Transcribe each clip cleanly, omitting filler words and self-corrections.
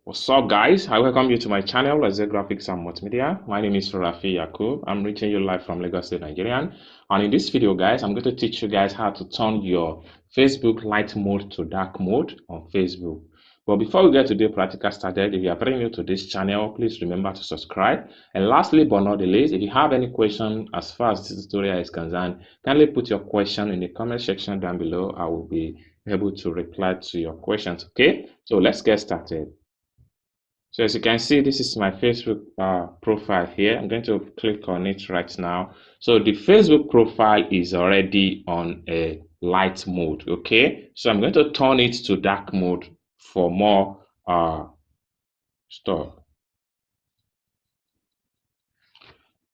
What's up, guys? I welcome you to my channel, Lazer Graphics and Multimedia. My name is Rafi Yakub. I'm reaching you live from Lagos State, Nigeria. And in this video, guys, I'm going to teach you guys how to turn your Facebook light mode to dark mode on Facebook. But before we get to the practical started, if you are very new to this channel, please remember to subscribe. And lastly, but not the least, if you have any question as far as this tutorial is concerned, kindly put your question in the comment section down below. I will be able to reply to your questions. Okay, so let's get started. So as you can see, this is my Facebook profile here. I'm going to click on it right now. So the Facebook profile is already on a light mode. Okay, so I'm going to turn it to dark mode for more stuff.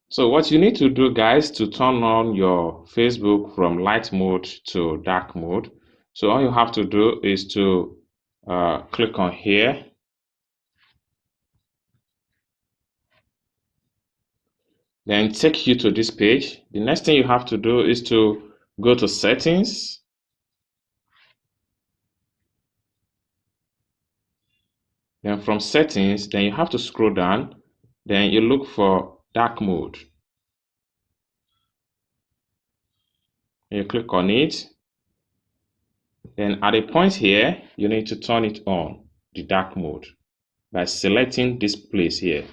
So what you need to do, guys, to turn on your Facebook from light mode to dark mode, so all you have to do is to click on here. Then take you to this page. The next thing you have to do is to go to settings. Then from settings, then you have to scroll down. Then you look for dark mode. You click on it. Then at a point here, you need to turn it on, the dark mode, by selecting this place here.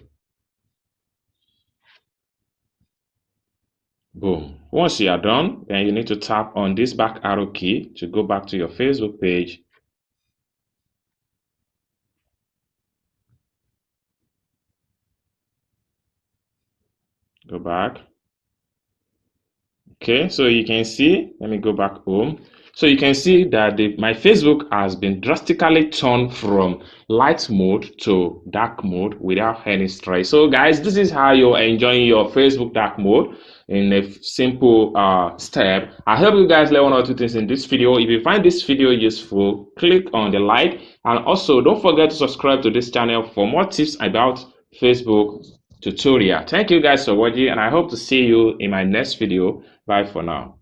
Boom. Once you are done, then you need to tap on this back arrow key to go back to your Facebook page. Go back. Okay, so you can see, let me go back home. So you can see that my Facebook has been drastically turned from light mode to dark mode without any stress. So guys, this is how you're enjoying your Facebook dark mode in a simple step. I hope you guys learn one or two things in this video. If you find this video useful, click on the like, and also don't forget to subscribe to this channel for more tips about Facebook tutorial. Thank you guys for watching, and I hope to see you in my next video. Bye for now.